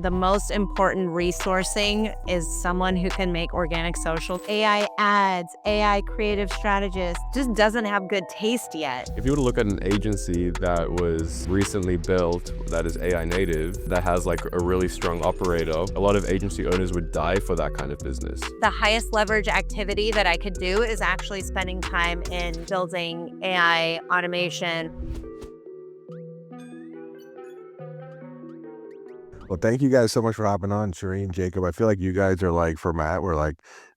The most important resourcing is someone who can make organic social. AI ads, AI creative strategists just doesn't have good taste yet. If you were to look at an agency that was recently built, that is AI native, that has like a really strong operator, a lot of agency owners would die for that kind of business. The highest leverage activity that I could do is actually spending time in building AI automation. Well, thank you guys so much for hopping on, Cherene and Jacob. I feel like you guys are like, for Matt, we're like,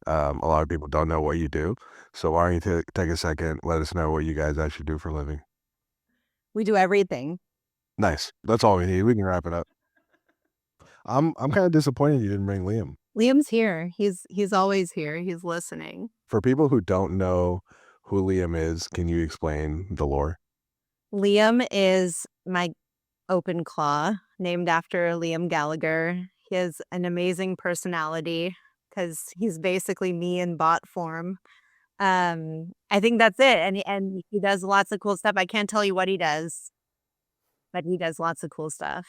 a lot of people don't know what you do. So why don't you take a second, let us know what you guys actually do for a living. We do everything. Nice. That's all we need. We can wrap it up. I'm kind of disappointed you didn't bring Liam. Liam's here. He's always here. He's listening. For people who don't know who Liam is, can you explain the lore? Liam is my Open Claw, named after Liam Gallagher. He has an amazing personality because he's basically me in bot form. I think that's it. And he does lots of cool stuff. I can't tell you what he does, but he does lots of cool stuff.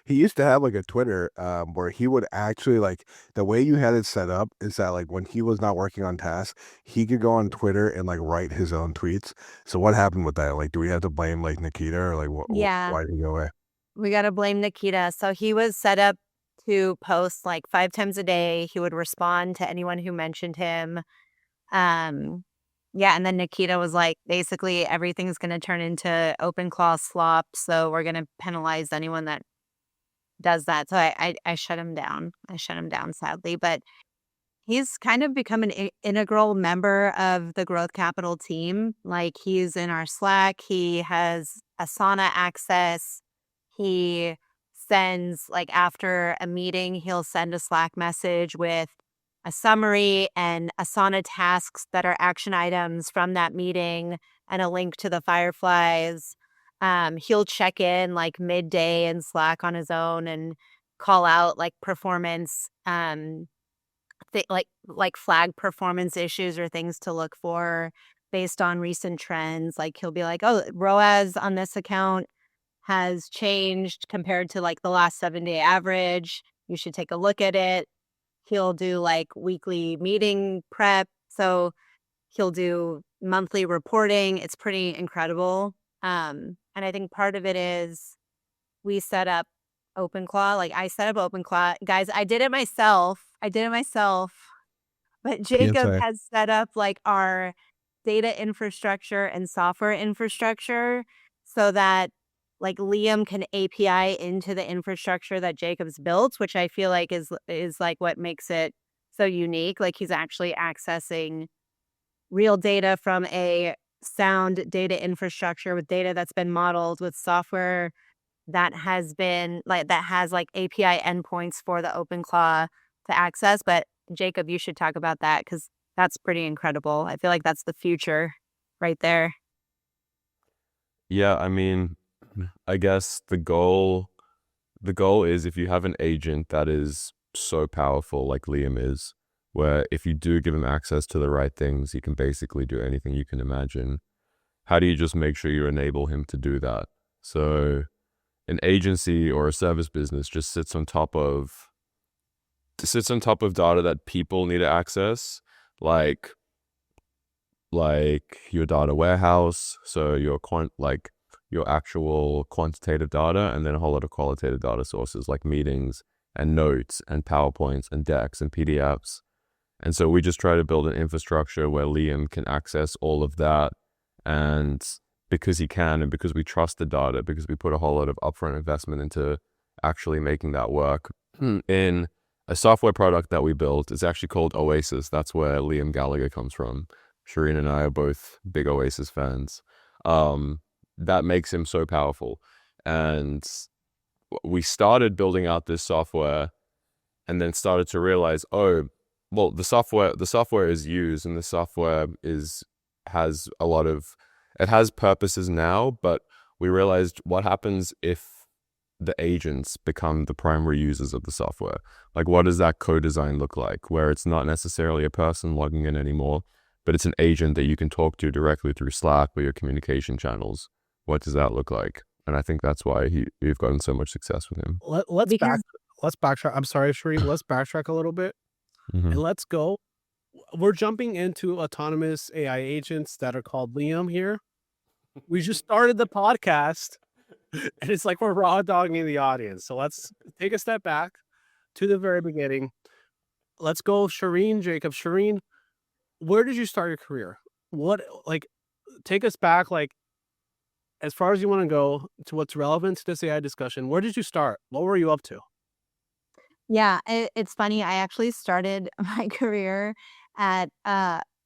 He used to have like a Twitter where he would actually, like, the way you had it set up is that like when he was not working on tasks, he could go on Twitter and like write his own tweets. So what happened with that? Like, do we have to blame like Nikita, or like Yeah. why did he go away? We got to blame Nikita. So he was set up to post like 5 times a day. He would respond to anyone who mentioned him. Yeah, and then Nikita was like, basically everything's going to turn into Open Claw slop, so we're going to penalize anyone that does that. So I shut him down. I shut him down, sadly. But he's kind of become an integral member of the Growth Capital team. Like, he's in our Slack. He has Asana access. He sends, like, after a meeting, he'll send a Slack message with a summary and Asana tasks that are action items from that meeting and a link to the Fireflies. He'll check in like midday in Slack on his own and call out like performance, like flag performance issues or things to look for based on recent trends. Like, he'll be like, oh, ROAS on this account has changed compared to like the last 7-day average. You should take a look at it. He'll do like weekly meeting prep. So he'll do monthly reporting. It's pretty incredible. And I think part of it is we set up Open Claw. Like, I set up Open Claw. Guys, I did it myself. But Jacob has set up like our data infrastructure and software infrastructure so that like Liam can API into the infrastructure that Jacob's built, which I feel like is like what makes it so unique. Like, he's actually accessing real data from a sound data infrastructure with data that's been modeled with software that has API endpoints for the Open Claw to access. But Jacob, you should talk about that because that's pretty incredible. I feel like that's the future right there. Yeah, I mean, I guess the goal is, if you have an agent that is so powerful like Liam is, where if you do give him access to the right things, he can basically do anything you can imagine. How do you just make sure you enable him to do that? So an agency or a service business just sits on top of data that people need to access, like your data warehouse, so your actual quantitative data, and then a whole lot of qualitative data sources like meetings and notes and PowerPoints and decks and PDFs. And so we just try to build an infrastructure where Liam can access all of that. And because he can, and because we trust the data, because we put a whole lot of upfront investment into actually making that work, in a software product that we built, it's actually called Oasis. That's where Liam Gallagher comes from. Cherene and I are both big Oasis fans. That makes him so powerful. And we started building out this software and then started to realize, oh, well, the software is used, and the software has purposes now, but we realized, what happens if the agents become the primary users of the software? Like, what does that co-design look like, where it's not necessarily a person logging in anymore, but it's an agent that you can talk to directly through Slack or your communication channels? What does that look like? And I think that's why you've gotten so much success with him. Let's Because backtrack. I'm sorry, Cherene. Let's backtrack a little bit Hmm. and let's go. We're jumping into autonomous AI agents that are called Liam here. We just started the podcast and it's like we're raw dogging the audience. So let's take a step back to the very beginning. Let's go, Cherene, Jacob. Cherene, where did you start your career? What, like, take us back, like, as far as you want to go to what's relevant to this AI discussion. Where did you start? What were you up to? yeah, it's funny. I actually started my career at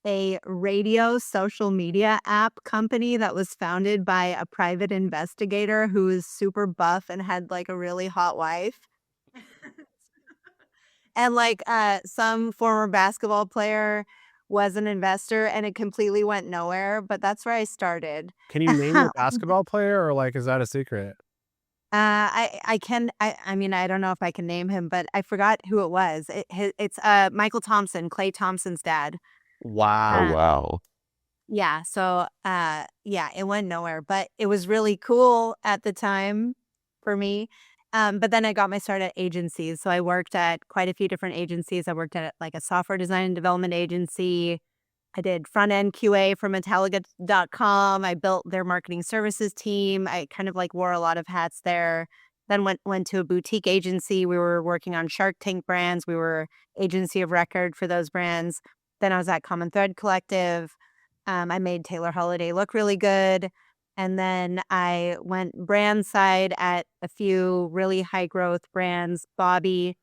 a radio social media app company that was founded by a private investigator who was super buff and had like a really hot wife. And like some former basketball player was an investor and it completely went nowhere, but that's where I started. Can you name your basketball player, or like, is that a secret? I mean, I don't know if I can name him, but I forgot who it was. It's Michael Thompson, Clay Thompson's dad. Oh, Wow. wow. Yeah, so yeah, it went nowhere, but it was really cool at the time for me. But then I got my start at agencies. So I worked at quite a few different agencies. I worked at like a software design and development agency. I did front end QA for Metallica.com. I built their marketing services team. I kind of like wore a lot of hats there. Then went to a boutique agency. We were working on Shark Tank brands. We were agency of record for those brands. Then I was at Common Thread Collective. I made Taylor Holiday look really good. And then I went brand side at a few really high growth brands. Bobby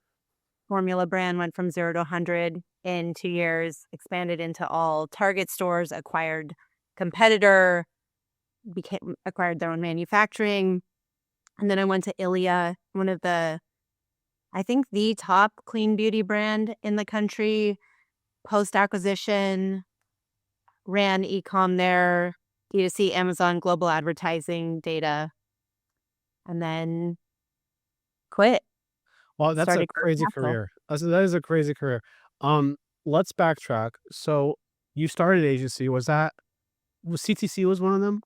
formula brand went from 0 to 100 in 2 years, expanded into all Target stores, acquired competitor, acquired their own manufacturing. And then I went to Ilia, one of I think the top clean beauty brand in the country, post acquisition, ran e-com there, D2C, Amazon, global advertising data, and then quit. Well, that's a Started crazy Capital. career. That is a crazy career. Let's backtrack. So you started agency. Was CTC was one of them?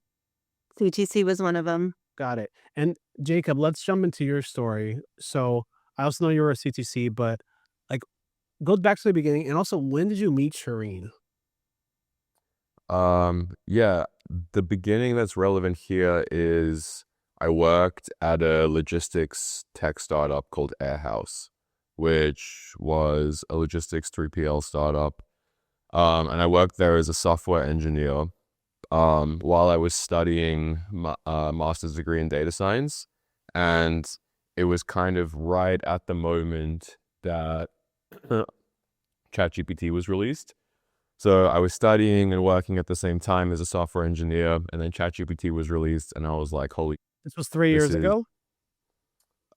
CTC was one of them. Got it. And Jacob, let's jump into your story. So I also know you were a CTC, but like, go back to the beginning. And also, when did you meet Cherene? Yeah, the beginning that's relevant here is I worked at a logistics tech startup called Airhouse, which was a logistics 3PL startup. And I worked there as a software engineer while I was studying my master's degree in data science. And it was kind of right at the moment that ChatGPT was released. So I was studying and working at the same time as a software engineer, and then ChatGPT was released, and I was like, "Holy!" This was 3 This years is- ago?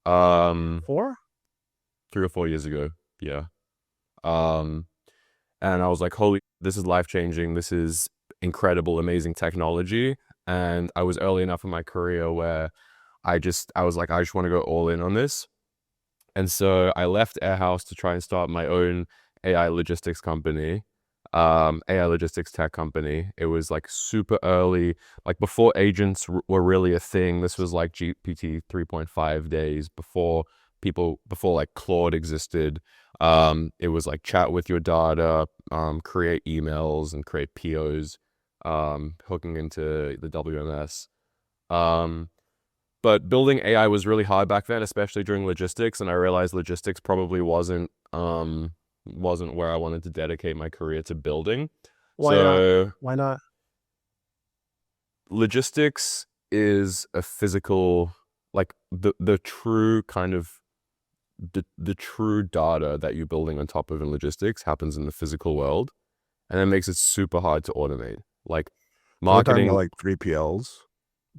4? 3 or 4 years ago, yeah. And I was like, "Holy! This is life changing. This is incredible, amazing technology." And I was early enough in my career where I was like, I just want to go all in on this. And so I left Airhouse to try and start my own AI logistics company. AI logistics tech company. It was like super early, like before agents were really a thing. This was like GPT 3.5 days before like Claude existed. It was like chat with your data, create emails and create POs, hooking into the WMS. But building AI was really hard back then, especially during logistics. And I realized logistics probably wasn't where I wanted to dedicate my career to building. Why not? Logistics is a physical, like the true kind of the true data that you're building on top of in logistics happens in the physical world, and that makes it super hard to automate. Like We're talking marketing, about like 3PLs,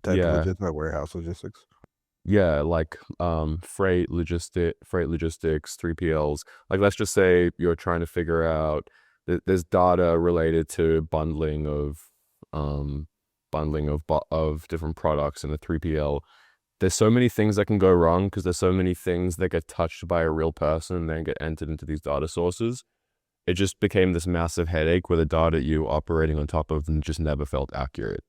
type Yeah. of legitimate warehouse logistics. yeah, like freight logistics, 3PLs. Like let's just say you're trying to figure out there's data related to bundling of different products in a 3PL. There's so many things that can go wrong because there's so many things that get touched by a real person and then get entered into these data sources. It just became this massive headache where the data you operating on top of them just never felt accurate.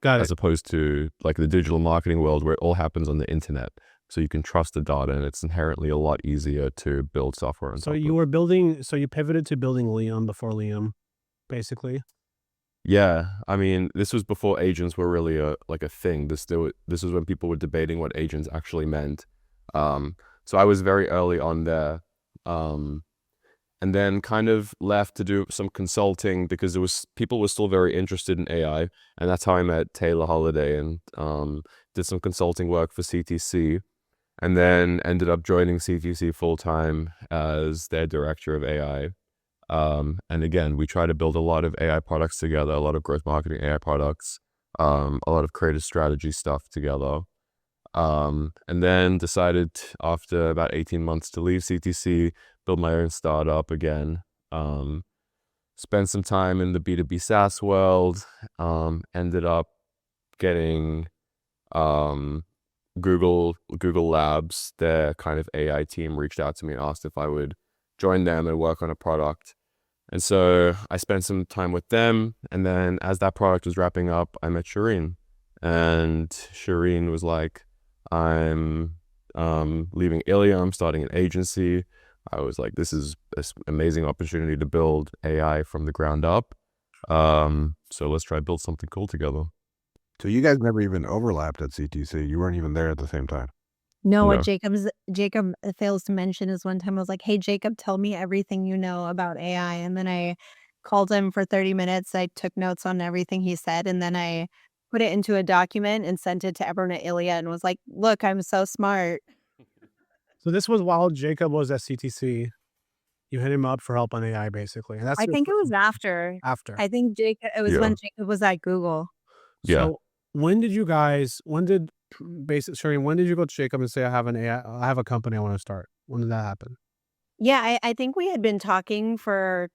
Got as it. opposed to like the digital marketing world where it all happens on the internet. So you can trust the data, and it's inherently a lot easier to build software on So top you of. were building, so you pivoted to building Liam before Liam, basically. Yeah, I mean, this was before agents were really a thing. This was when people were debating what agents actually meant. So I was very early on there, um, and then kind of left to do some consulting because people were still very interested in AI, and that's how I met Taylor Holiday and did some consulting work for CTC, and then ended up joining CTC full time as their director of AI. And again, we try to build a lot of AI products together, a lot of growth marketing AI products, a lot of creative strategy stuff together. And then decided after about 18 months to leave CTC, build my own startup again. Spent some time in the B2B SaaS world, ended up getting Google Labs, their kind of AI team reached out to me and asked if I would join them and work on a product. And so I spent some time with them. And then as that product was wrapping up, I met Cherene. And Cherene was like, I'm leaving Ilia, I'm starting an agency. I was like, this is an amazing opportunity to build AI from the ground up. So let's try build something cool together. So you guys never even overlapped at CTC. You weren't even there at the same time. No, what No. Jacob fails to mention is one time I was like, "Hey, Jacob, tell me everything you know about AI." And then I called him for 30 minutes. I took notes on everything he said, and then I put it into a document and sent it to everyone at Ilia and was like, "Look, I'm so smart." So this was while Jacob was at CTC. You hit him up for help on AI, basically, and that's I your think it was after. after. I think Jacob it was Yeah. when Jacob was at Google. Yeah. So when did Sherry, when did you go to Jacob and say, I have a company I want to start? When did that happen? Yeah, I think we had been talking for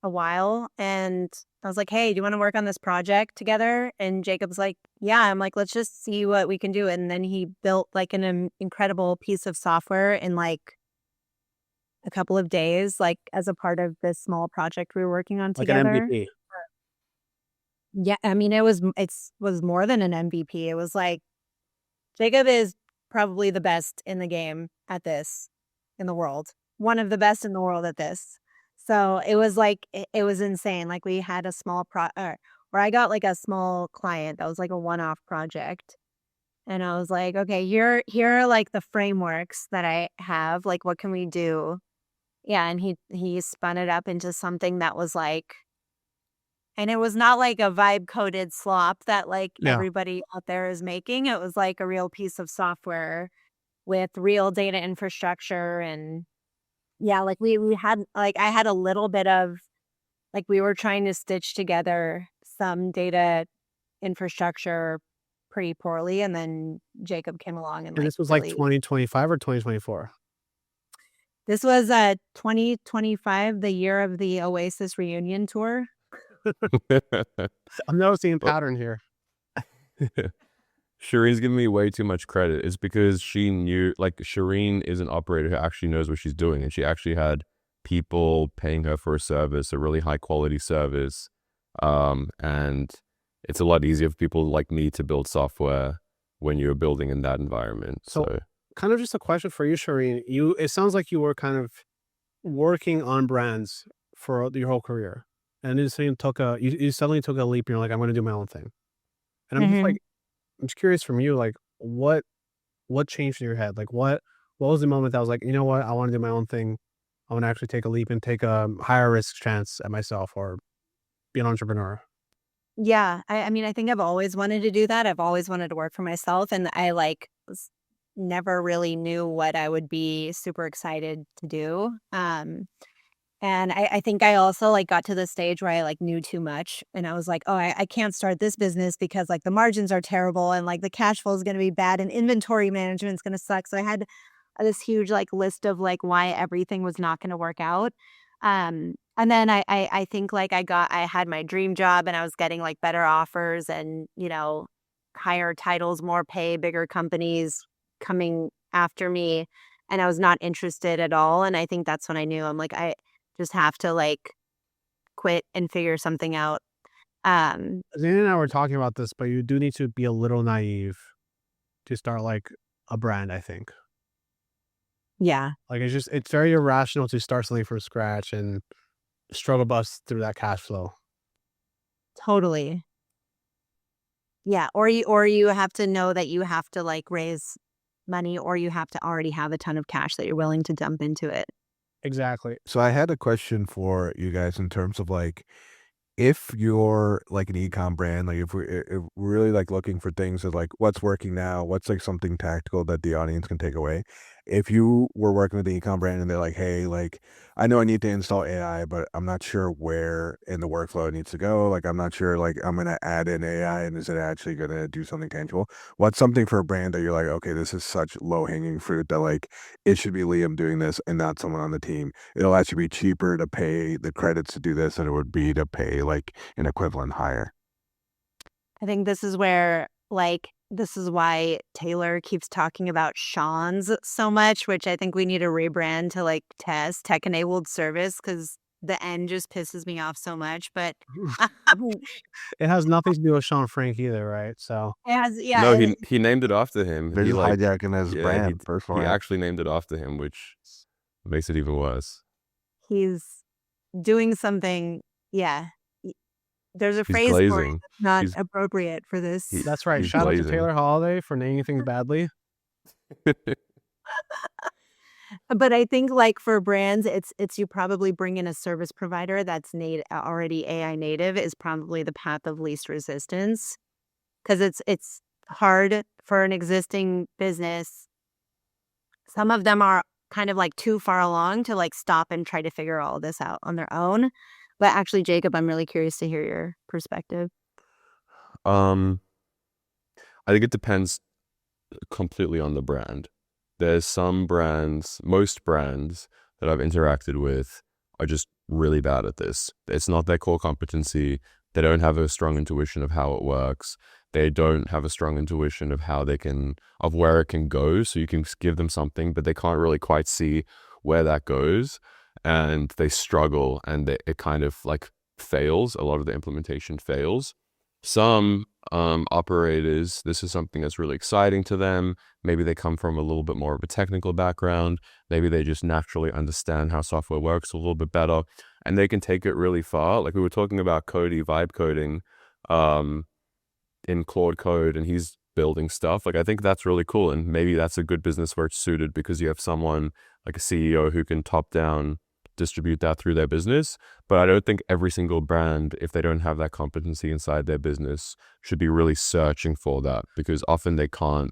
a while, and I was like, "Hey, do you wanna work on this project together?" And Jacob's like, "Yeah." I'm like, "Let's just see what we can do." And then he built, like, an incredible piece of software in, like, a couple of days, like, as a part of this small project we were working on Like an together. MVP. Yeah, I mean, was more than an MVP. It was like Jacob is probably the best in the game at this in the world. One of the best in the world at this. So, it was like it was insane. Like, we had a small where I got, like, a small client that was, like, a one-off project, and I was like, "Okay, here are, like, the frameworks that I have, like, what can we do?" Yeah, and he spun it up into something that was, like and it was not like a vibe coded slop that, like, Yeah. everybody out there is making. It was, like, a real piece of software with real data infrastructure and yeah, like, we had like, I had a little bit of like, we were trying to stitch together some data infrastructure pretty poorly, and then Jacob came along and, And like, this was like really 2025 or 2024? this was, 2025, the year of the Oasis reunion tour. I'm noticing a Well, pattern here. Shireen's giving me way too much credit. It's because she knew, like, Shireen is an operator who actually knows what she's doing, and she actually had people paying her for a service, a really high quality service. And it's a lot easier for people like me to build software when you're building in that environment. So So kind of just a question for you, Shireen. It sounds like you were kind of working on brands for your whole career. And then you suddenly took a leap and you're like, I'm gonna do my own thing. And Mhm. I'm just curious from you, like what changed in your head? Like what was the moment that was like, you know what, I want to do my own thing. I want to actually take a leap and take a higher risk chance at myself or be an entrepreneur. Yeah, I mean, I think I've always wanted to do that. I've always wanted to work for myself, and I, like, was never really knew what I would be super excited to do, and I think I also, like, got to the stage where I, like, knew too much, and I was like, "Oh, I can't start this business because, like, the margins are terrible and, like, the cash flow is gonna be bad and inventory management's gonna suck." So I had this huge, like, list of, like, why everything was not gonna work out. And then I think, like, I had my dream job and I was getting, like, better offers and, higher titles, more pay, bigger companies coming after me, and I was not interested at all, and I think that's when I knew, I'm like, "I just have to, like, quit and figure something out." Um, Zane and I were talking about this, but you do need to be a little naive to start like a brand, I think. yeah, Like it's very irrational to start something from scratch and struggle bus through that cash flow. totally. Yeah, or you have to know that you have to like raise money, or you have to already have a ton of cash that you're willing to dump into it. Exactly. So I had a question for you guys in terms of like, if you're like an ecom brand, like if we're really like looking for things of like what's working now, what's like something tactical that the audience can take away. If you were working with the ecom brand and they're like, hey, like I know I need to install AI, but I'm not sure where in the workflow it needs to go. Like I'm not sure like I'm gonna add in AI and is it actually gonna do something tangible? What's something for a brand that you're like, okay, this is such low hanging fruit that like it should be Liam doing this and not someone on the team. It'll actually be cheaper to pay the credits to do this than it would be to pay like an equivalent hire. I think this is where, like, this is why Taylor keeps talking about Sean's so much, which I think we need to rebrand to like tech-enabled service, because the N just pisses me off so much. But it It has nothing to do with Sean Frank either, right? So has, No, yeah, he named it after him. They're He just like, hijacking his yeah, brand first he for it. actually named it after him, which makes it even worse. he's doing something. Yeah, y- there's a He's phrase for it glazing. that's not He's appropriate for this. he that's right. he's Shout out to glazing. Taylor Holiday for naming things badly. But I think like for brands, it's you probably bring in a service provider that's already AI native is probably the path of least resistance, because it's hard for an existing business. Some of them are kind of like too far along to like stop and try to figure all this out on their own. But actually, Jacob, I'm really curious to hear your perspective. Um, I think it depends completely on the brand. There's some brands, most brands that I've interacted with are just really bad at this. It's not their core competency. They don't have a strong intuition of how it works. They don't have a strong intuition of of where it can go. So you can give them something, but they can't really quite see where that goes. And they struggle and it kind of like fails. A lot of the implementation fails. Some operators, this is something that's really exciting to them. Maybe they come from a little bit more of a technical background. Maybe they just naturally understand how software works a little bit better, and they can take it really far. Like we were talking about Cody vibe coding um, in Claude Code, and he's building stuff. Like I think that's really cool, and maybe that's a good business where it's suited because you have someone like a CEO who can top down distribute that through their business. But I don't think every single brand, if they don't have that competency inside their business, should be really searching for that, because often they can't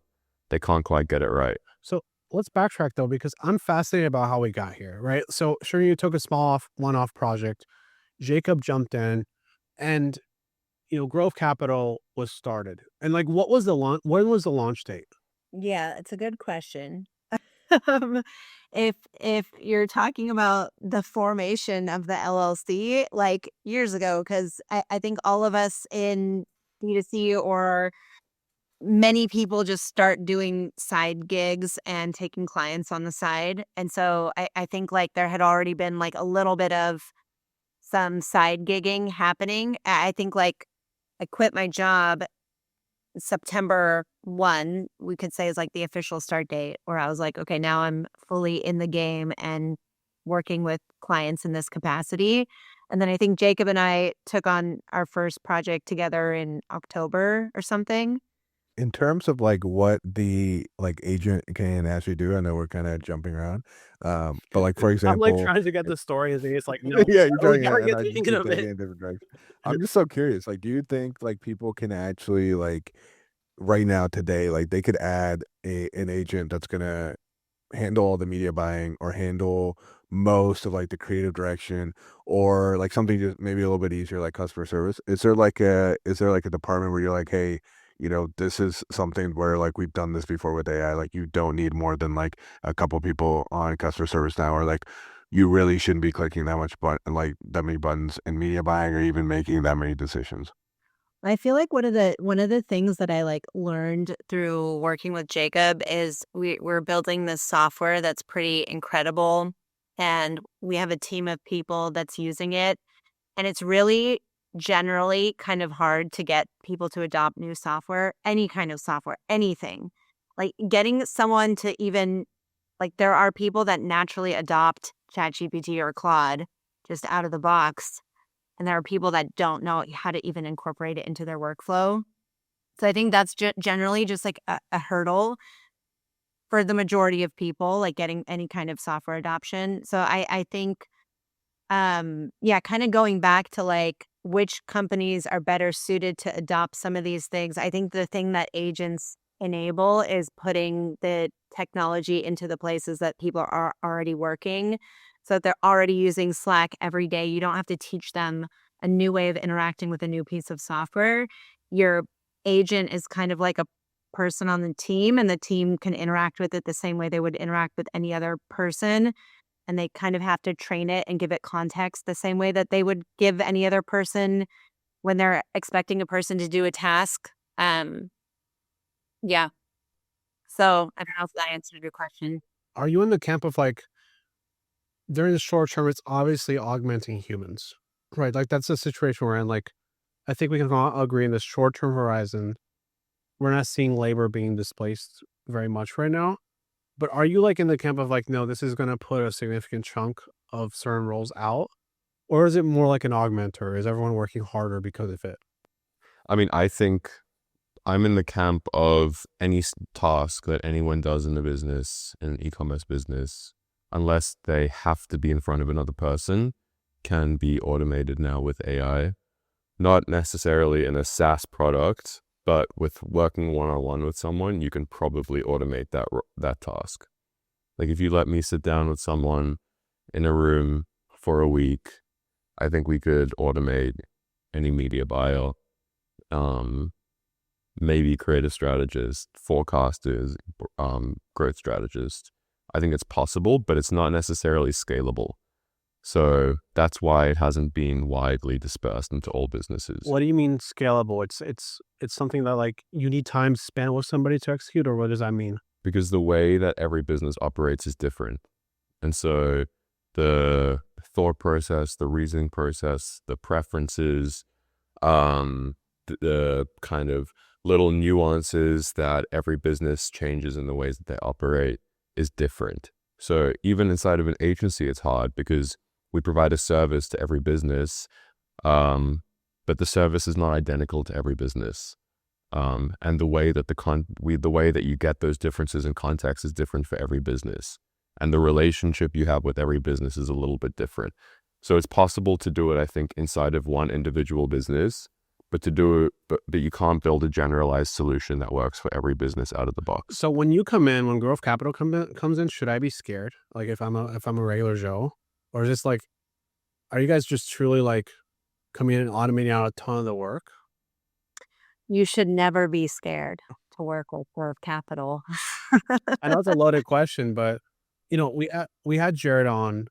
quite get it right. So let's backtrack though, because I'm fascinated about how we got here, right? So sure, you took a small one-off project. Jacob jumped in, and Growth Capital was started. And like, what was the launch? When was the launch date? Yeah, it's a good question. Um, if you're talking about the formation of the LLC, like years ago, because I think all of us in D2C or many people just start doing side gigs and taking clients on the side. And so I think like there had already been like a little bit of some side gigging happening. I think like I quit my job September 1, we could say, is like the official start date where I was like, okay, now I'm fully in the game and working with clients in this capacity. And then I think Jacob and I took on our first project together in October or something. In terms of like what the like agent can actually do, I know we're kind of jumping around, but like for I'm like example, trying to get the story, and it's like, no, yeah, you're we trying gotta to, and get I just thinking keep of taking it. it in different directions. I'm just so curious. Like, do you think like people can actually like right now today, like they could add an agent that's gonna handle all the media buying or handle most of like the creative direction or like something just maybe a little bit easier like customer service? Is there like a department where you're like, hey, this is something where like we've done this before with AI, like you don't need more than like a couple people on customer service now, or like you really shouldn't be clicking that much button like that many buttons in media buying or even making that many decisions? I feel like one of the things that I like learned through working with Jacob is we're building this software that's pretty incredible, and we have a team of people that's using it, and it's really generally kind of hard to get people to adopt new software, any kind of software, anything. Like getting someone to even, like, there are people that naturally adopt ChatGPT or Claude just out of the box. And there are people that don't know how to even incorporate it into their workflow. So I think that's generally just like a hurdle for the majority of people, like getting any kind of software adoption. So I think, yeah, kind of going back to like which companies are better suited to adopt some of these things. I think the thing that agents enable is putting the technology into the places that people are already working. So if they're already using Slack every day, you don't have to teach them a new way of interacting with a new piece of software. Your agent is kind of like a person on the team, and the team can interact with it the same way they would interact with any other person. And they kind of have to train it and give it context the same way that they would give any other person when they're expecting a person to do a task. Yeah. So I don't know if that answered your question. Are you in the camp of like, during the short term, it's obviously augmenting humans, right? Like that's the situation we're in. Like, I think we can all agree in the short term horizon, we're not seeing labor being displaced very much right now. But are you like in the camp of like, no, this is going to put a significant chunk of certain roles out? Or is it more like an augmenter? Is everyone working harder because of it? I mean, I think I'm in the camp of any task that anyone does in the business, in an e-commerce business, unless they have to be in front of another person, can be automated now with AI. Not necessarily in a SaaS product, but with working one-on-one with someone, you can probably automate that task. Like if you let me sit down with someone in a room for a week, I think we could automate any media buyer, maybe creative strategists, forecasters, growth strategists. I think it's possible, but it's not necessarily scalable. So that's why it hasn't been widely dispersed into all businesses. What do you mean scalable? It's something that like you need time spent with somebody to execute, or what does that mean? Because the way that every business operates is different. And so the thought process, the reasoning process, the preferences, the kind of little nuances that every business changes in the ways that they operate is different. So even inside of an agency, it's hard because we provide a service to every business, but the service is not identical to every business. And the way that the way that you get those differences in context is different for every business. And the relationship you have with every business is a little bit different. So it's possible to do it, I think, inside of one individual business, but you can't build a generalized solution that works for every business out of the box. So when you come in, when growth capital comes in, should I be scared? Like if I'm a regular Joe, or is this like, are you guys just truly like coming in and automating out a ton of the work? You should never be scared to work with Growth Capital. I know it's a loaded question, but you know, we had Jared on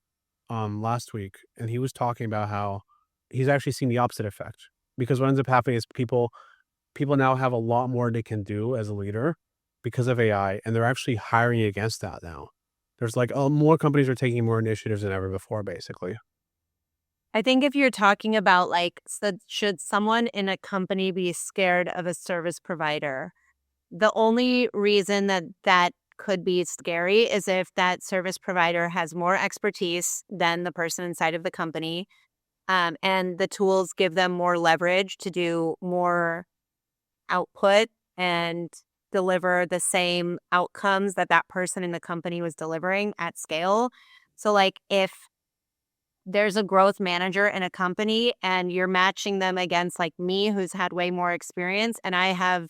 last week, and he was talking about how he's actually seen the opposite effect, because what ends up happening is people now have a lot more they can do as a leader because of AI, and they're actually hiring against that now. There's like more companies are taking more initiatives than ever before, basically. I think if you're talking about like, so should someone in a company be scared of a service provider? The only reason that could be scary is if that service provider has more expertise than the person inside of the company, and the tools give them more leverage to do more output and deliver the same outcomes that that person in the company was delivering at scale. So like if there's a growth manager in a company and you're matching them against like me, who's had way more experience, and I have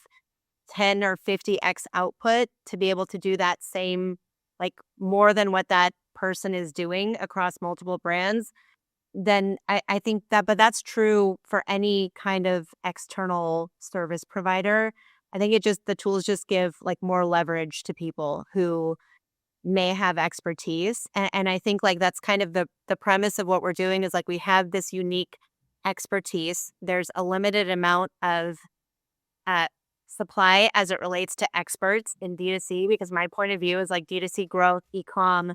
10 or 50x output to be able to do that same, like more than what that person is doing across multiple brands, then I think that, but that's true for any kind of external service provider. I think the tools just give like more leverage to people who may have expertise. And I think like that's kind of the premise of what we're doing is like we have this unique expertise. There's a limited amount of supply as it relates to experts in D2C, because my point of view is like D2C growth, e-com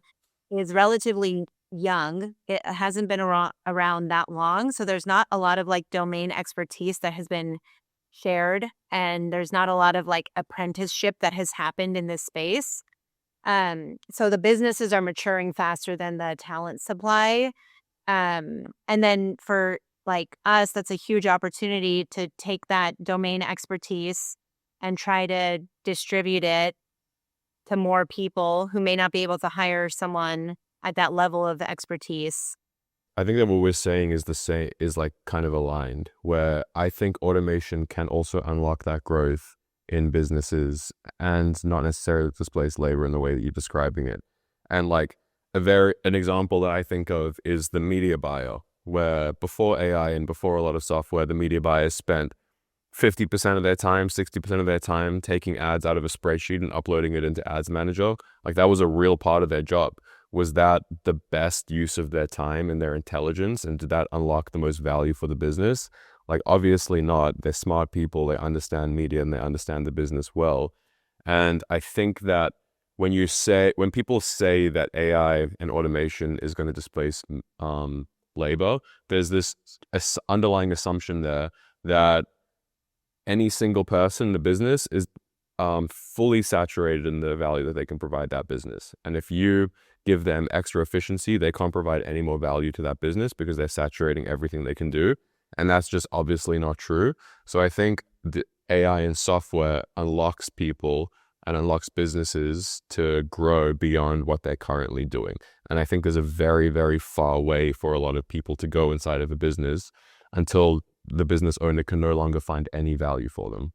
is relatively young. It hasn't been around that long. So there's not a lot of like domain expertise that has been shared. And there's not a lot of like apprenticeship that has happened in this space. So the businesses are maturing faster than the talent supply. And then for like us, that's a huge opportunity to take that domain expertise and try to distribute it to more people who may not be able to hire someone at that level of expertise. I think that what we're saying is the same, is like kind of aligned, where I think automation can also unlock that growth in businesses and not necessarily displace labor in the way that you're describing it. And like an example that I think of is the media buyer, where before AI and before a lot of software, the media buyers spent 50% of their time, 60% of their time taking ads out of a spreadsheet and uploading it into Ads Manager. Like that was a real part of their job. Was that the best use of their time and their intelligence? And did that unlock the most value for the business? Like, obviously not. They're smart people. They understand media and they understand the business well. And I think that when people say that AI and automation is going to displace labor, there's this underlying assumption there that any single person in the business is fully saturated in the value that they can provide that business. And if you give them extra efficiency, they can't provide any more value to that business because they're saturating everything they can do. And that's just obviously not true. So I think the AI and software unlocks people and unlocks businesses to grow beyond what they're currently doing. And I think there's a very, very far way for a lot of people to go inside of a business until the business owner can no longer find any value for them.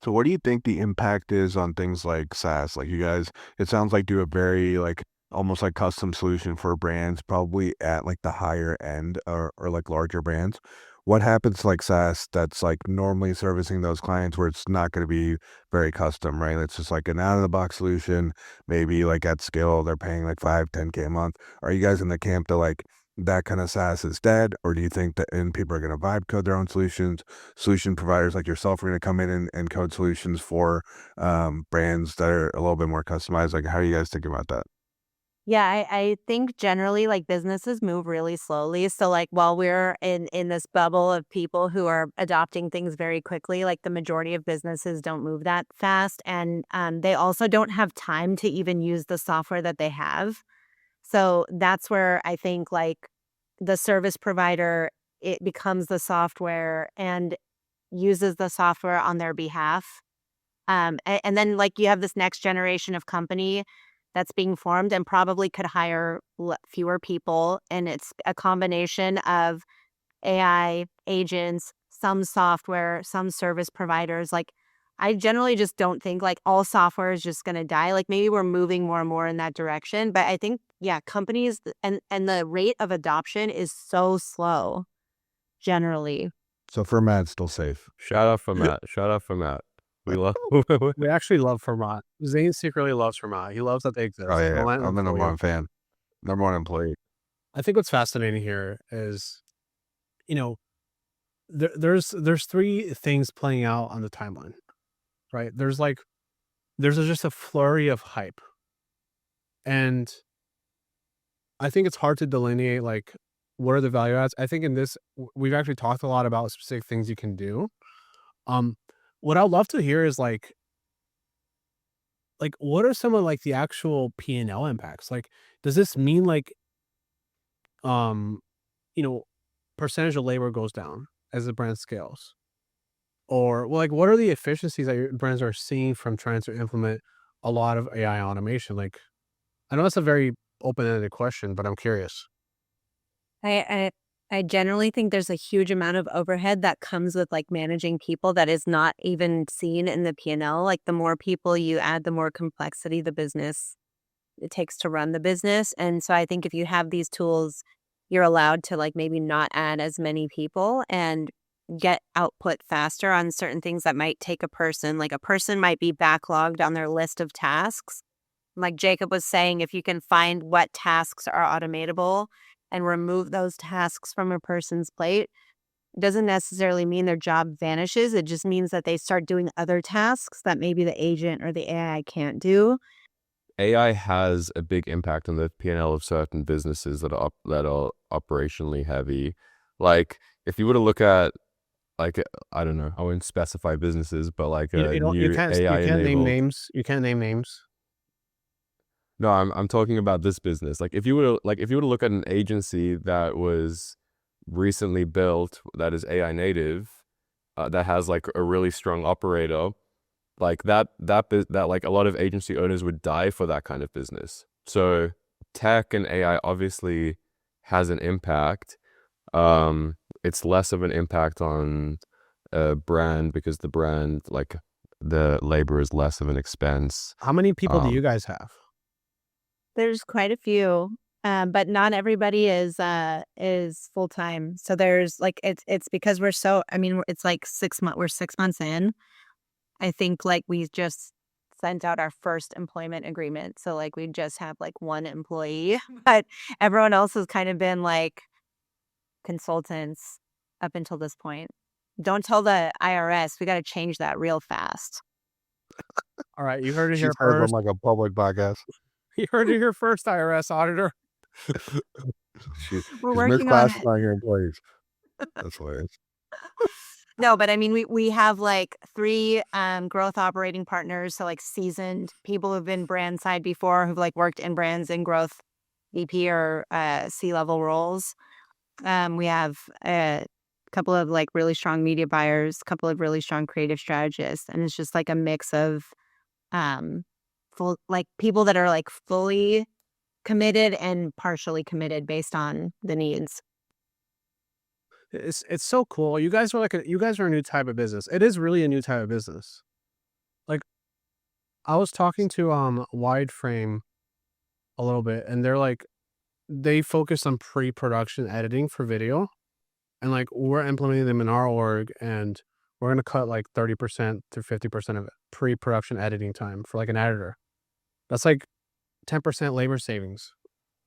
So what do you think the impact is on things like SaaS? Like you guys, it sounds like do a very like almost like custom solution for brands, probably at like the higher end or like larger brands. What happens to like SaaS that's like normally servicing those clients where it's not going to be very custom, right? It's just like an out of the box solution, maybe like at scale, they're paying like 5, 10K a month. Are you guys in the camp to like that kind of SaaS is dead? Or do you think that and people are going to vibe code their own solutions? Solution providers like yourself are going to come in and code solutions for brands that are a little bit more customized. Like, how are you guys thinking about that? Yeah, I think generally like businesses move really slowly. So like while we're in this bubble of people who are adopting things very quickly, like the majority of businesses don't move that fast, and they also don't have time to even use the software that they have. So that's where I think like the service provider, it becomes the software and uses the software on their behalf. And then like you have this next generation of company that's being formed and probably could hire fewer people. And it's a combination of AI agents, some software, some service providers. Like I generally just don't think like all software is just going to die. Like maybe we're moving more and more in that direction, but I think yeah, companies and the rate of adoption is so slow generally. So for Matt, it's still safe. Shout out for Matt. Shout out for Matt. We love. We actually love Vermont. Zane secretly loves Vermont. He loves that they exist. Oh yeah, Vermont I'm the number employee. one fan, number one employee. I think what's fascinating here is, you know, there's three things playing out on the timeline, right? There's just a flurry of hype, and I think it's hard to delineate like what are the value adds. I think in this we've actually talked a lot about specific things you can do. What I'd love to hear is like what are some of like the actual P&L impacts? Like, does this mean like um you know percentage of labor goes down as the brand scales? Or well, like what are the efficiencies that your brands are seeing from trying to implement a lot of AI automation? Like I know that's a very open-ended question, but I'm curious. I I generally think there's a huge amount of overhead that comes with like managing people that is not even seen in the P&L. Like the more people you add, the more complexity the business it takes to run the business. And so I think if you have these tools, you're allowed to like maybe not add as many people and get output faster on certain things that might take a person. Like a person might be backlogged on their list of tasks. Like Jacob was saying, if you can find what tasks are automatable and remove those tasks from a person's plate, it doesn't necessarily mean their job vanishes. It just means that they start doing other tasks that maybe the agent or the AI can't do. AI has a big impact on the P&L of certain businesses that are operationally heavy. Like if you were to look at like I don't know, I wouldn't specify businesses, but like You, a you don't new AI you can't name enabled. names. You can't name names. No, I'm talking about this business. Like if you were to look at an agency that was recently built that is AI native, that has like a really strong operator, like that like a lot of agency owners would die for that kind of business. So tech and AI obviously has an impact. It's less of an impact on a brand because the brand, like the labor is less of an expense. How many people do you Um, guys have? There's quite a few, but not everybody is full time. So there's like it's because we're so. I mean, it's like 6 months. We're 6 months in. I think like we just sent out our first employment agreement. So like we just have like one employee, but everyone else has kind of been like consultants up until this point. Don't tell the IRS. We got to change that real fast. All right, you heard it here She's heard from first. like a public podcast. You heard it here first, IRS auditor. She, We're she's working on it. misclassifying your employees. That's hilarious. No, but I mean, we have like 3 growth operating partners. So like seasoned people who've been brand side before, who've like worked in brands in growth VP or C-level roles. We have a couple of like really strong media buyers, a couple of really strong creative strategists, and it's just like a mix of um full like people that are like fully committed and partially committed based on the needs. It's so cool. You guys are you guys are a new type of business. It is really a new type of business. Like I was talking to Wideframe a little bit, and they're like they focus on pre-production editing for video, and like we're implementing them in our org, and we're gonna cut like 30% to 50% of pre-production editing time for like an editor. That's like 10% labor savings.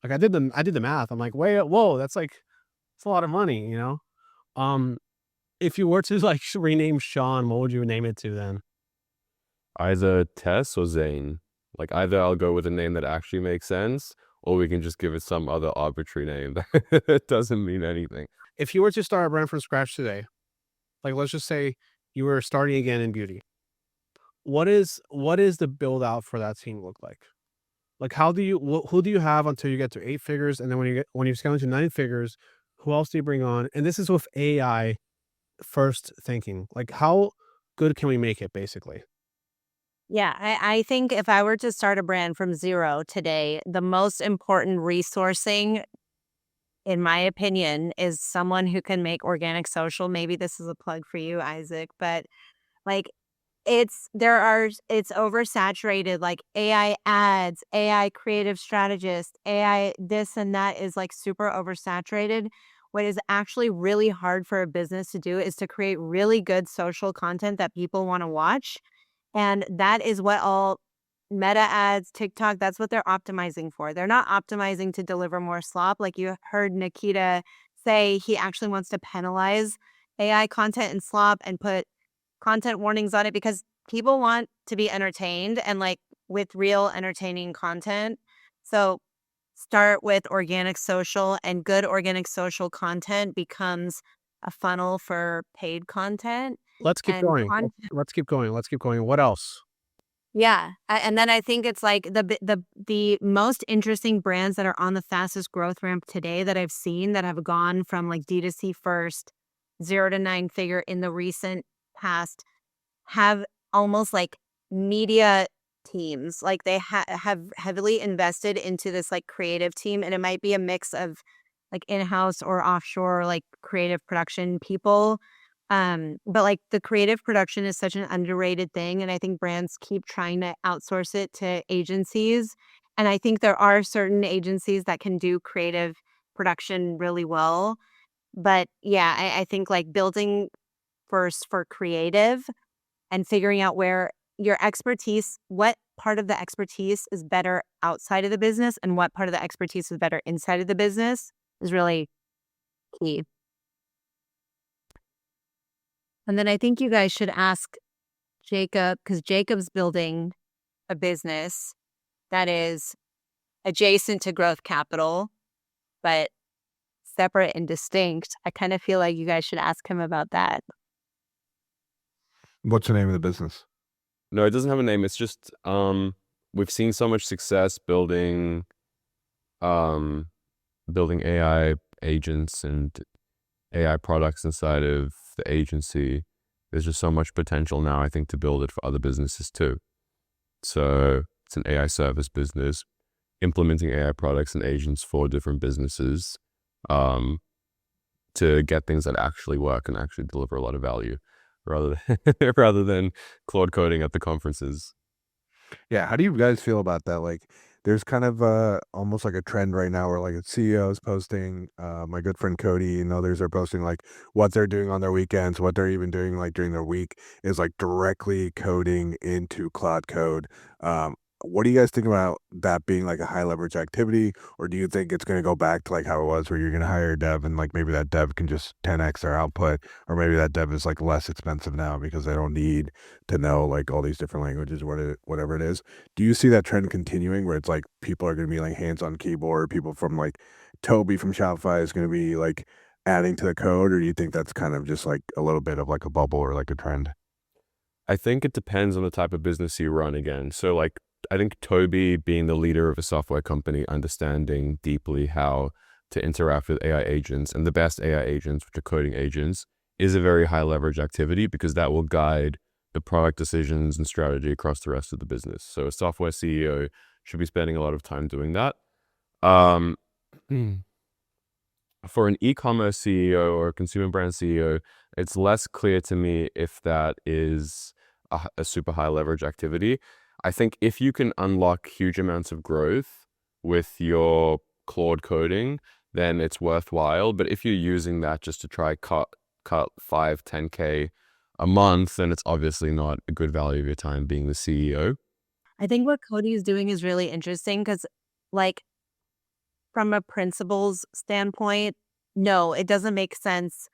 Like I did the math. I'm like, wait, whoa, that's it's a lot of money, you know? Um, if you were to like rename Sean, what would you name it to then? either Tess or Zane. Like either I'll go with a name that actually makes sense, or we can just give it some other arbitrary name that doesn't mean anything. If you were to start a brand from scratch today, like let's just say you were starting again in beauty, what is the build out for that team look like? Like how do you who do you have until you get to 8 figures, and then when you scale into 9 figures, who else do you bring on? And this is with AI first thinking. Like how good can we make it basically? Yeah, I think if I were to start a brand from zero today, the most important resourcing, in my opinion, is someone who can make organic social. Maybe this is a plug for you, Isaac, but like it's oversaturated, like AI ads, AI creative strategist, AI this and that is like super oversaturated. What is actually really hard for a business to do is to create really good social content that people want to watch. And that is what all Meta ads, TikTok, that's what they're optimizing for. They're not optimizing to deliver more slop. Like you heard Nikita say, he actually wants to penalize AI content and slop and put content warnings on it because people want to be entertained and like with real entertaining content. So start with organic social, and good organic social content becomes a funnel for paid content Let's keep and going. Let's keep going. Let's keep going. What else? yeah, and then I think it's like the most interesting brands that are on the fastest growth ramp today that I've seen that have gone from like D2C first, 0 to 9 figure in the recent past have almost like media teams. Like they have heavily invested into this like creative team, and it might be a mix of like in-house or offshore like creative production people. But like the creative production is such an underrated thing, and I think brands keep trying to outsource it to agencies. And I think there are certain agencies that can do creative production really well. But yeah, I think like building first for creative and figuring out where your expertise, what part of the expertise is better outside of the business and what part of the expertise is better inside of the business is really key. And then I think you guys should ask Jacob, because Jacob's building a business that is adjacent to growth capital, but separate and distinct. I kind of feel like you guys should ask him about that. What's the name of the business? No, it doesn't have a name. It's just we've seen so much success building AI agents and AI products inside of the agency. There's just so much potential now, I think, to build it for other businesses too. So it's an AI service business, implementing AI products and agents for different businesses to get things that actually work and actually deliver a lot of value rather than Claude coding at the conferences. Yeah, how do you guys feel about that? Like, there's kind of almost like a trend right now where like CEOs posting, my good friend Cody and others are posting like what they're doing on their weekends, what they're even doing like during their week is like directly coding into Cloud Code. What do you guys think about that being like a high leverage activity, or do you think it's going to go back to like how it was where you're going to hire a dev and like maybe that dev can just 10x their output, or maybe that dev is like less expensive now because they don't need to know like all these different languages, whatever it is? Do you see that trend continuing where it's like people are going to be like hands on keyboard, people from like Toby from Shopify is going to be like adding to the code, or do you think that's kind of just like a little bit of like a bubble or like a trend? I think it depends on the type of business you run again. So like, I think Toby being the leader of a software company, understanding deeply how to interact with AI agents and the best AI agents, which are coding agents, is a very high leverage activity because that will guide the product decisions and strategy across the rest of the business. So a software CEO should be spending a lot of time doing that. Um, for an e-commerce CEO or a consumer brand CEO, it's less clear to me if that is a super high leverage activity. I think if you can unlock huge amounts of growth with your Claude coding, then it's worthwhile. But if you're using that just to try cut 5, 10K a month, then it's obviously not a good value of your time being the CEO. I think what Cody is doing is really interesting because, like, from a principles standpoint, no, it doesn't make sense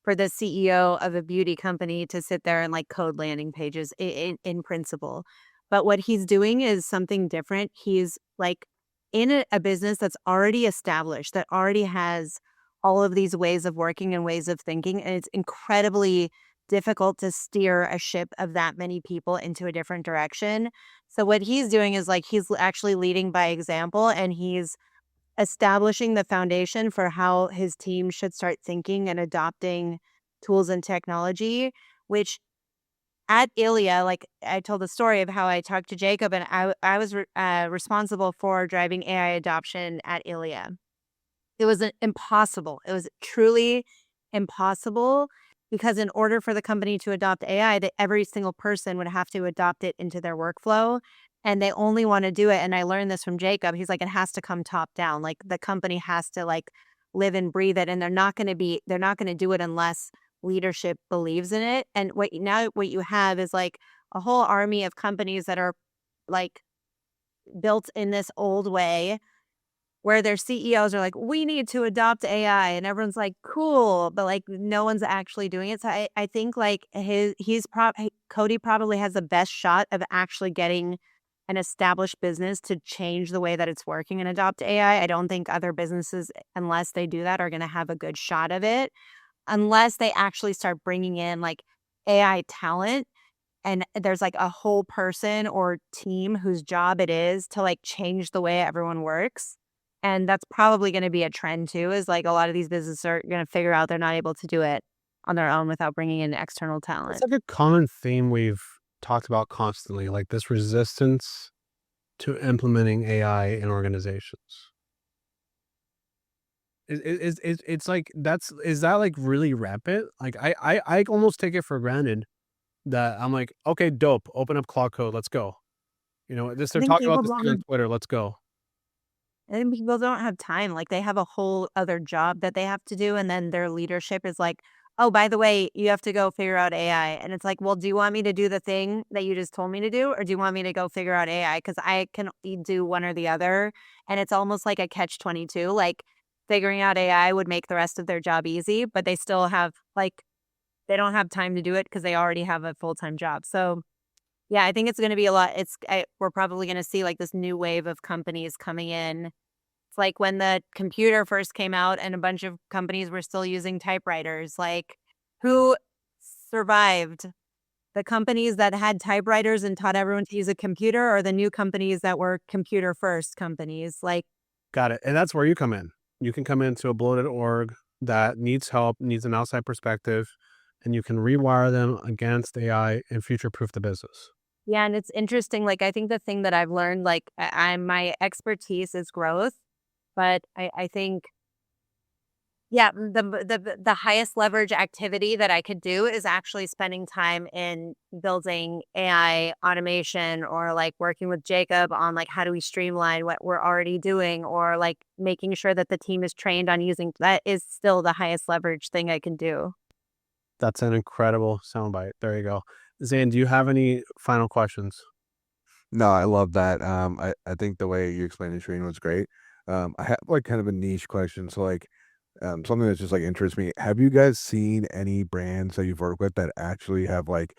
for the CEO of a beauty company to sit there and like code landing pages in principle. But what he's doing is something different. He's like in a business that's already established, that already has all of these ways of working and ways of thinking. And it's incredibly difficult to steer a ship of that many people into a different direction. So what he's doing is like he's actually leading by example, and he's establishing the foundation for how his team should start thinking and adopting tools and technology, which at Ilia, like I told the story of how I talked to Jacob, and I was responsible for driving AI adoption at Ilia. It was impossible. It was truly impossible because in order for the company to adopt AI, that every single person would have to adopt it into their workflow. And they only want to do it. And I learned this from Jacob. He's like, it has to come top down. Like the company has to like live and breathe it. And they're not going to do it unless leadership believes in it. And what you have is like a whole army of companies that are like built in this old way where their CEOs are like, we need to adopt AI, and everyone's like, cool, but like no one's actually doing it. So I think like Cody probably has the best shot of actually getting an established business to change the way that it's working and adopt AI. I don't think other businesses, unless they do that, are going to have a good shot of it, unless they actually start bringing in like AI talent and there's like a whole person or team whose job it is to like change the way everyone works. And that's probably going to be a trend too, is like a lot of these businesses are going to figure out they're not able to do it on their own without bringing in external It's talent. like a common theme we've talked about constantly, like this resistance to implementing AI in organizations. It's like is that like really rampant? Like I almost take it for granted that I'm like, okay, dope, open up Claude Code, let's go. You know, I they're think talking about people this don't thing on have, Twitter, let's go. I think people don't have time. Like they have a whole other job that they have to do. And then their leadership is like, oh, by the way, you have to go figure out AI. And it's like, well, do you want me to do the thing that you just told me to do? Or do you want me to go figure out AI? Because I can do one or the other. And it's almost like a catch-22. Like figuring out AI would make the rest of their job easy, but they still have like, they don't have time to do it because they already have a full-time job. So Yeah, I think it's gonna be a lot. We're probably gonna see like this new wave of companies coming in. It's like when the computer first came out and a bunch of companies were still using typewriters. Like, who survived? The companies that had typewriters and taught everyone to use a computer, or the new companies that were computer first companies? Like, Got it. And that's where you come in. You can come into a bloated org that needs help, needs an outside perspective, and you can rewire them against AI and future proof the business. yeah, and it's interesting. Like, I think the thing that I've learned, like, my expertise is growth, but I think, yeah, the highest leverage activity that I could do is actually spending time in building AI automation, or like working with Jacob on like how do we streamline what we're already doing, or like making sure that the team is trained on using that is still the highest leverage thing I can do. That's an incredible soundbite. There you go. Zane, do you have any final questions? No, I love that. I think the way you explained it, Cherene, was great. I have like kind of a niche question. So like, something that's just like interests me. Have you guys seen any brands that you've worked with that actually have like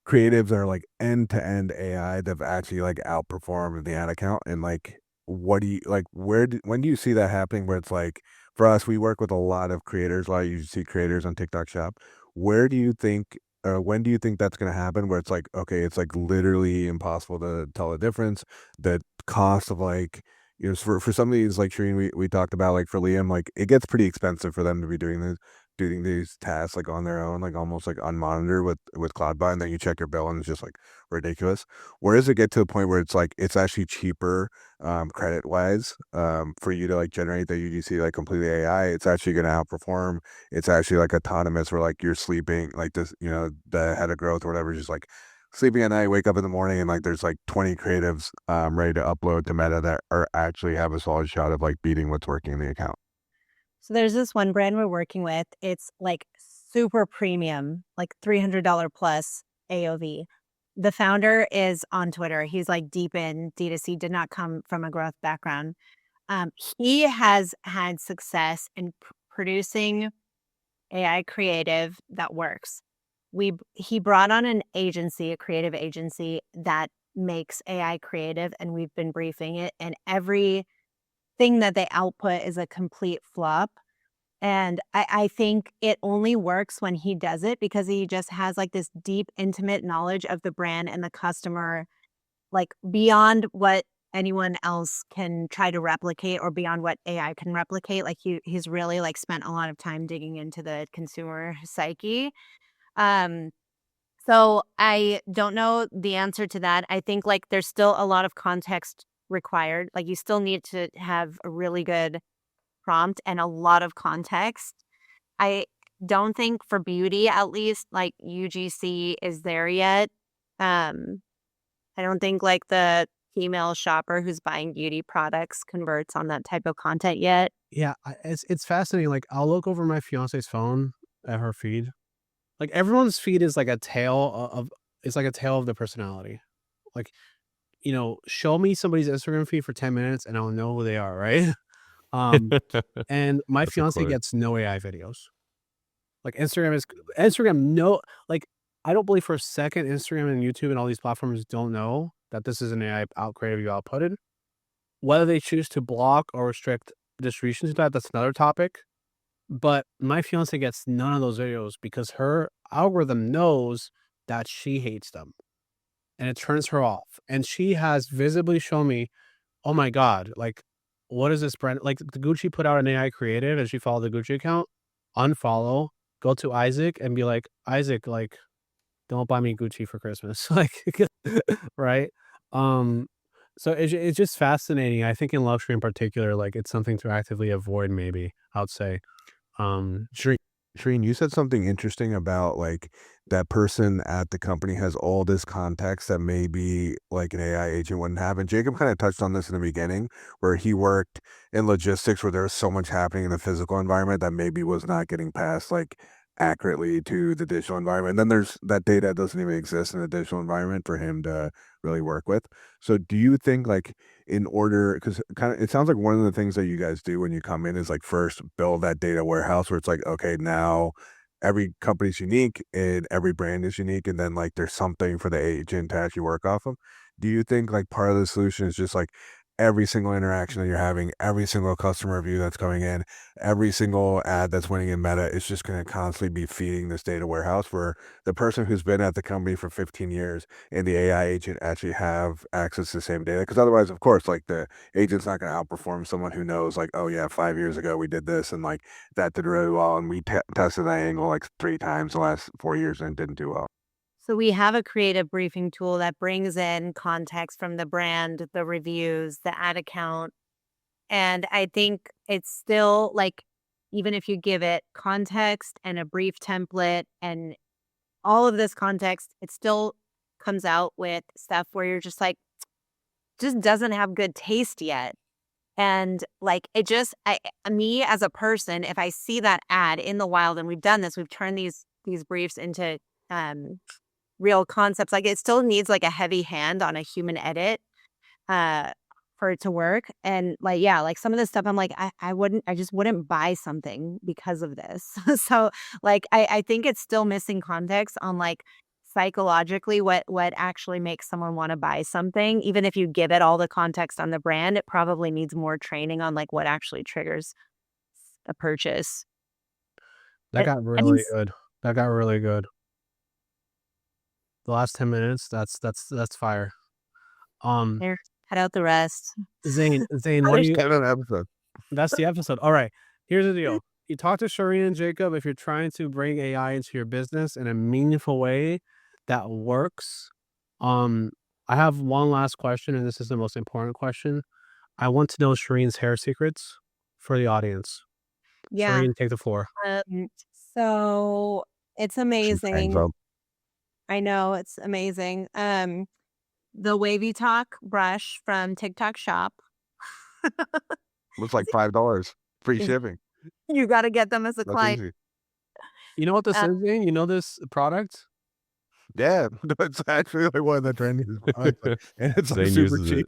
creatives that are like end-to-end AI that have actually like outperformed the ad account? And like, what do you like? When do you see that happening? Where it's like, for us, we work with a lot of creators. A lot of you see creators on TikTok Shop. Where do you think? When do you think that's going to happen? Where it's like, okay, it's like literally impossible to tell the difference. The cost of like, for some of these, like Shereen, we talked about, like for Liam, like it gets pretty expensive for them to be doing these tasks like on their own, like almost like unmonitored with Cloudbot, and then you check your bill and it's just like ridiculous. Where does it get to a point where it's like it's actually cheaper, credit wise, for you to like generate the UGC like completely AI? It's actually going to outperform. It's actually like autonomous, where like you're sleeping, like this, the head of growth or whatever, just like sleeping at night, wake up in the morning, and like there's like 20 creatives ready to upload to Meta that are actually have a solid shot of like beating what's working in the account. So there's this one brand we're working with. It's like super premium, like $300 plus AOV. The founder is on Twitter. He's like deep in D2C, did not come from a growth background. He has had success in producing AI creative that works. He brought on an agency, a creative agency that makes AI creative, and we've been briefing it, and every thing that they output is a complete flop. And I think it only works when he does it, because he just has like this deep, intimate knowledge of the brand and the customer, like beyond what anyone else can try to replicate, or beyond what AI can replicate. Like he's really like spent a lot of time digging into the consumer psyche. Um, so I don't know the answer to that. I think like there's still a lot of context required. Like you still need to have a really good prompt and a lot of context. I don't think for beauty, at least, like UGC is there yet. Um, I don't think like the female shopper who's buying beauty products converts on that type of content yet. Yeah, it's fascinating. Like I'll look over my fiance's phone at her feed. Like everyone's feed is like a tale of it's like a tale of the personality. Like, show me somebody's Instagram feed for 10 minutes and I'll know who they are, right? Um, and my That's a fiance quote. gets no AI videos. Like Instagram, no, like I don't believe for a second Instagram and YouTube and all these platforms don't know that this is an AI creative you outputted. Whether they choose to block or restrict distribution to that, that's another topic. But my fiance gets none of those videos because her algorithm knows that she hates them and it turns her off. And she has visibly shown me, oh my God, like, what is this brand? Like, the Gucci put out an AI creative and she followed the Gucci account, unfollow, go to Isaac and be like, Isaac, like, don't buy me Gucci for Christmas. Like, right? Um, so it's just fascinating. I think in luxury in particular, like, it's something to actively avoid, maybe, I would say. Um, Shereen, Shereen, you said something interesting about like that person at the company has all this context that maybe like an AI agent wouldn't have. And Jacob kind of touched on this in the beginning, where he worked in logistics where there was so much happening in the physical environment that maybe was not getting passed like accurately to the digital environment. And then there's that data that doesn't even exist in the digital environment for him to really work with. So do you think like in order, because kind of it sounds like one of the things that you guys do when you come in is like first build that data warehouse where it's like, okay, now every company's unique and every brand is unique, and then like there's something for the agent to actually work off of. Do you think like part of the solution is just like every single interaction that you're having, every single customer review that's coming in, every single ad that's winning in Meta is just going to constantly be feeding this data warehouse where the person who's been at the company for 15 years and the AI agent actually have access to the same data? Because otherwise, of course, like the agent's not going to outperform someone who knows like, oh yeah, 5 years ago we did this and like that did really well, and we tested that angle like 3 times the last 4 years and it didn't do well. So we have a creative briefing tool that brings in context from the brand, the reviews, the ad account. And I think it's still like, even if you give it context and a brief template and all of this context, it still comes out with stuff where you're just like, just doesn't have good taste yet. And like, it just, me as a person, if I see that ad in the wild, and we've done this, we've turned these briefs into real concepts. Like it still needs like a heavy hand on a human edit for it to work. And like, yeah, like some of this stuff, I'm like, I just wouldn't buy something because of this. So like, I think it's still missing context on like psychologically what actually makes someone want to buy something. Even if you give it all the context on the brand, it probably needs more training on like what actually triggers a purchase. That got really good. That got really good. The last 10 minutes, that's fire. There, cut out the rest. Zane, what do you? An episode. That's the episode. All right. Here's the deal. You talk to Cherene and Jacob if you're trying to bring AI into your business in a meaningful way that works. I have one last question, and this is the most important question. I want to know Sherene's hair secrets for the audience. Yeah. Cherene, take the floor. So it's She hangs amazing. up. I know, it's amazing. The Wavy Talk brush from TikTok Shop. Looks like $5 free Is- shipping. You got to get them as a That's client. easy. You know what this is, Zane? You know this product? Yeah, it's actually like one of the trendiest products, like, and it's like Zane super uses cheap.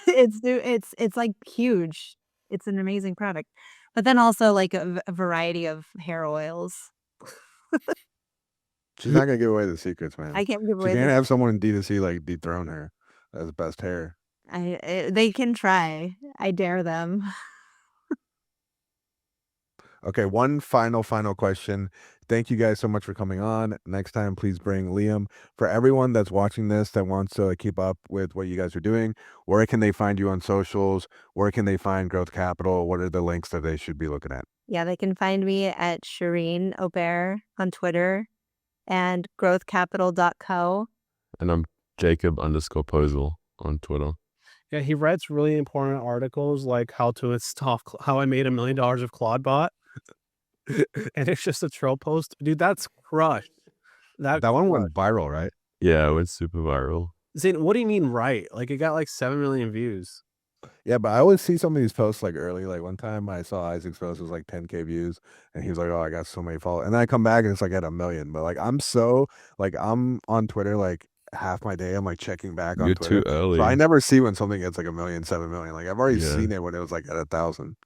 it. It's like huge. It's an amazing product. But then also like a variety of hair oils. She's not gonna give away the secrets, man. I can't give She away can't the, have someone in D2C like dethrone her as the best hair. they can try. I dare them. Okay, one final question. Thank you guys so much for coming on. Next time, please bring Liam. For everyone that's watching this that wants to keep up with what you guys are doing, where can they find you on socials? Where can they find Growth Capital? What are the links that they should be looking at? Yeah, they can find me at Cherene Aubert on Twitter and growthcapital.co. And I'm Jacob_Posel on Twitter. Yeah, he writes really important articles like how I made $1 million of Claude bot. And it's just a troll post. Dude, that's crushed. That one went viral, right? Yeah, it went super viral. Zane, what do you mean right? Like it got like 7 million views. Yeah, but I always see some of these posts like early. Like one time I saw Isaac's post was like 10K views, and he was like, "Oh, I got so many followers." And then I come back and it's like at 1 million. But like I'm on Twitter like half my day. I'm like checking back on You're Twitter. too early. So I never see when something gets like 1 million, 7 million. Like I've already Yeah. seen it when it was like at 1,000.